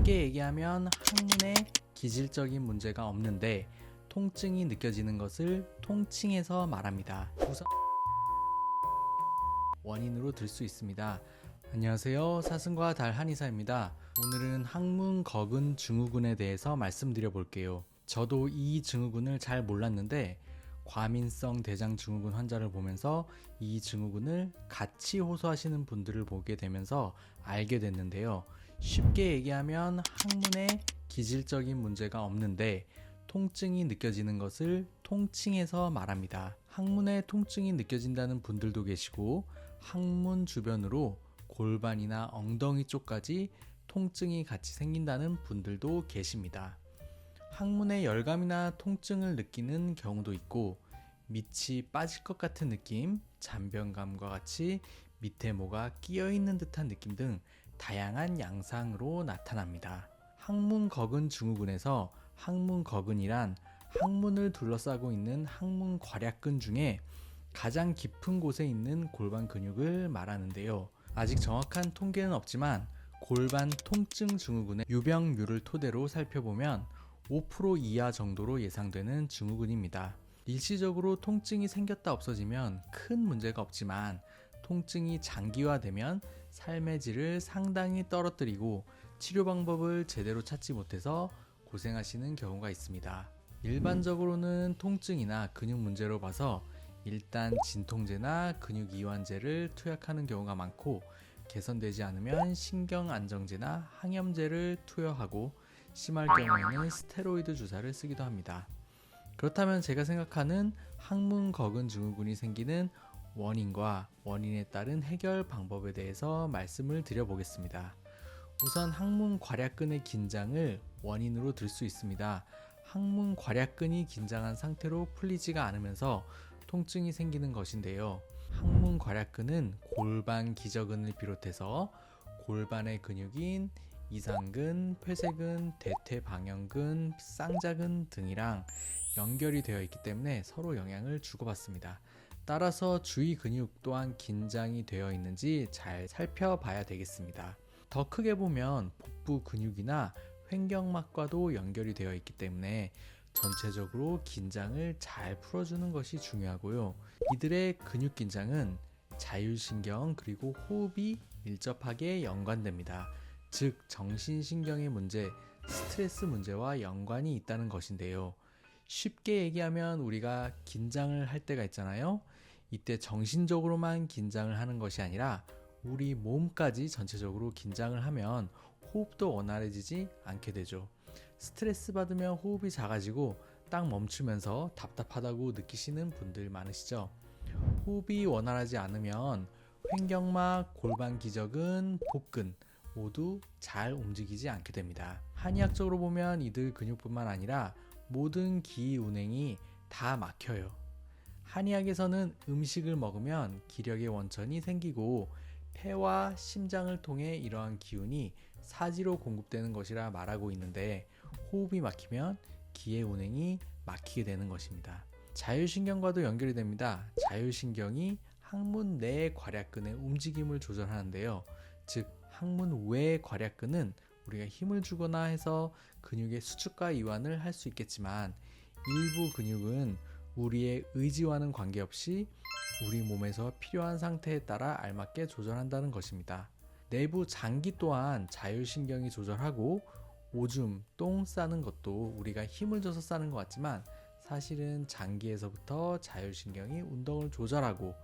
쉽게 얘기하면 항문에 기질적인 문제가 없는데 통증이 느껴지는 것을 통칭해서 말합니다. 우선 원인으로 들 수 있습니다. 안녕하세요. 사슴과 달 한의사입니다. 오늘은 항문 거근 증후군에 대해서 말씀드려 볼게요. 저도 이 증후군을 잘 몰랐는데 과민성 대장 증후군 환자를 보면서 이 증후군을 같이 호소하시는 분들을 보게 되면서 알게 됐는데요. 쉽게 얘기하면 항문에 기질적인 문제가 없는데 통증이 느껴지는 것을 통칭해서 말합니다. 항문에 통증이 느껴진다는 분들도 계시고 항문 주변으로 골반이나 엉덩이 쪽까지 통증이 같이 생긴다는 분들도 계십니다. 항문에 열감이나 통증을 느끼는 경우도 있고 밑이 빠질 것 같은 느낌, 잔변감과 같이 밑에 뭐가 끼어 있는 듯한 느낌 등 다양한 양상으로 나타납니다. 항문 거근 증후군에서 항문 거근이란 항문을 둘러싸고 있는 항문 괄약근 중에 가장 깊은 곳에 있는 골반 근육을 말하는데요. 아직 정확한 통계는 없지만 골반 통증 증후군의 유병률을 토대로 살펴보면 5% 이하 정도로 예상되는 증후군입니다. 일시적으로 통증이 생겼다 없어지면 큰 문제가 없지만 통증이 장기화되면 삶의 질을 상당히 떨어뜨리고 치료 방법을 제대로 찾지 못해서 고생하시는 경우가 있습니다. 일반적으로는 통증이나 근육 문제로 봐서 일단 진통제나 근육 이완제를 투약하는 경우가 많고 개선되지 않으면 신경안정제나 항염제를 투여하고 심할 경우에는 스테로이드 주사를 쓰기도 합니다. 그렇다면 제가 생각하는 항문 거근 증후군이 생기는 원인과 원인에 따른 해결 방법에 대해서 말씀을 드려보겠습니다. 우선 항문 괄약근의 긴장을 원인으로 들 수 있습니다. 항문 괄약근이 긴장한 상태로 풀리지가 않으면서 통증이 생기는 것인데요. 항문 괄약근은 골반 기저근을 비롯해서 골반의 근육인 이상근, 폐쇄근, 대퇴방형근, 쌍자근 등이랑 연결이 되어 있기 때문에 서로 영향을 주고받습니다. 따라서 주위 근육 또한 긴장이 되어 있는지 잘 살펴봐야 되겠습니다. 더 크게 보면 복부 근육이나 횡격막과도 연결이 되어 있기 때문에 전체적으로 긴장을 잘 풀어주는 것이 중요하고요. 이들의 근육 긴장은 자율신경 그리고 호흡이 밀접하게 연관됩니다. 즉 정신신경의 문제, 스트레스 문제와 연관이 있다는 것인데요. 쉽게 얘기하면 우리가 긴장을 할 때가 있잖아요. 이때 정신적으로만 긴장을 하는 것이 아니라 우리 몸까지 전체적으로 긴장을 하면 호흡도 원활해지지 않게 되죠. 스트레스 받으면 호흡이 작아지고 딱 멈추면서 답답하다고 느끼시는 분들 많으시죠? 호흡이 원활하지 않으면 횡격막, 골반 기저근, 복근 모두 잘 움직이지 않게 됩니다. 한의학적으로 보면 이들 근육뿐만 아니라 모든 기 운행이 다 막혀요. 한의학에서는 음식을 먹으면 기력의 원천이 생기고 폐와 심장을 통해 이러한 기운이 사지로 공급되는 것이라 말하고 있는데 호흡이 막히면 기의 운행이 막히게 되는 것입니다. 자율신경과도 연결이 됩니다. 자율신경이 항문 내 괄약근의 움직임을 조절하는데요. 즉 항문 외 괄약근은 우리가 힘을 주거나 해서 근육의 수축과 이완을 할 수 있겠지만 일부 근육은 우리의 의지와는 관계없이 우리 몸에서 필요한 상태에 따라 알맞게 조절한다는 것입니다. 내부 장기 또한 자율신경이 조절하고 오줌, 똥 싸는 것도 우리가 힘을 줘서 싸는 것 같지만 사실은 장기에서부터 자율신경이 운동을 조절하고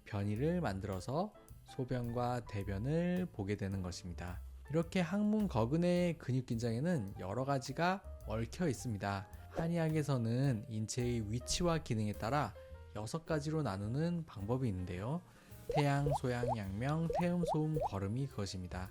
변이를 만들어서 소변과 대변을 보게 되는 것입니다. 이렇게 항문 거근의 근육 긴장에는 여러 가지가 얽혀 있습니다. 한의학에서는 인체의 위치와 기능에 따라 6가지로 나누는 방법이 있는데요. 태양, 소양, 양명, 태음, 소음, 거름이 그것입니다.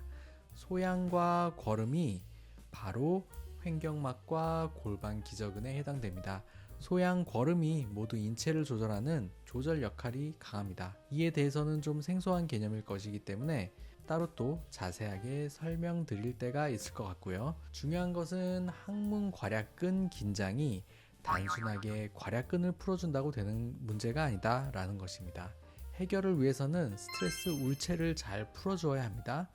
소양과 거름이 바로 횡격막과 골반 기저근에 해당됩니다. 소양, 거름이 모두 인체를 조절하는 조절 역할이 강합니다. 이에 대해서는 좀 생소한 개념일 것이기 때문에 따로 또 자세하게 설명드릴 때가 있을 것 같고요. 중요한 것은 항문 괄약근 긴장이 단순하게 괄약근을 풀어준다고 되는 문제가 아니다 라는 것입니다. 해결을 위해서는 스트레스 울체를 잘 풀어주어야 합니다.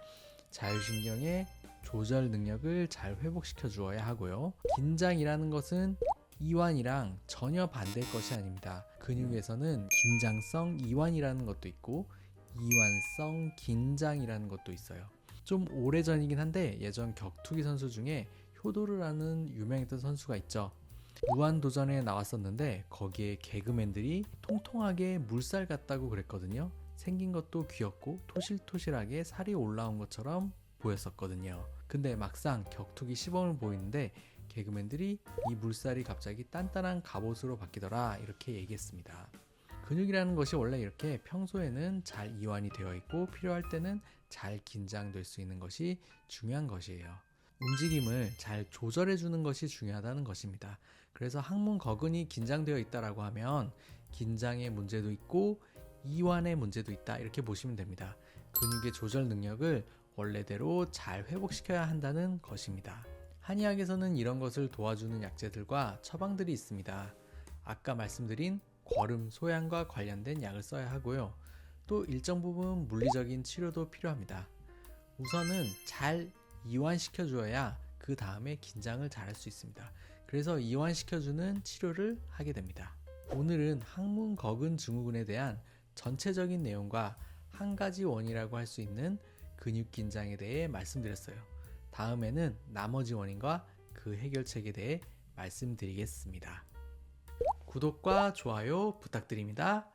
자율신경의 조절 능력을 잘 회복시켜 주어야 하고요. 긴장이라는 것은 이완이랑 전혀 반대의 것이 아닙니다. 근육에서는 긴장성 이완이라는 것도 있고 이완성 긴장이라는 것도 있어요. 좀 오래전이긴 한데 예전 격투기 선수 중에 효도르라는 유명했던 선수가 있죠. 무한도전에 나왔었는데 거기에 개그맨들이 통통하게 물살 같다고 그랬거든요. 생긴 것도 귀엽고 토실토실하게 살이 올라온 것처럼 보였었거든요. 근데 막상 격투기 시범을 보이는데 개그맨들이 이 물살이 갑자기 단단한 갑옷으로 바뀌더라 이렇게 얘기했습니다. 근육이라는 것이 원래 이렇게 평소에는 잘 이완이 되어 있고 필요할 때는 잘 긴장될 수 있는 것이 중요한 것이에요. 움직임을 잘 조절해 주는 것이 중요하다는 것입니다. 그래서 항문 거근이 긴장되어 있다라고 하면 긴장의 문제도 있고 이완의 문제도 있다 이렇게 보시면 됩니다. 근육의 조절 능력을 원래대로 잘 회복시켜야 한다는 것입니다. 한의학에서는 이런 것을 도와주는 약재들과 처방들이 있습니다. 아까 말씀드린 거름 소양과 관련된 약을 써야 하고요. 또 일정 부분 물리적인 치료도 필요합니다. 우선은 잘 이완시켜 주어야 그 다음에 긴장을 잘 할 수 있습니다. 그래서 이완시켜주는 치료를 하게 됩니다. 오늘은 항문 거근 증후군에 대한 전체적인 내용과 한 가지 원인이라고 할 수 있는 근육 긴장에 대해 말씀드렸어요. 다음에는 나머지 원인과 그 해결책에 대해 말씀드리겠습니다. 구독과 좋아요 부탁드립니다.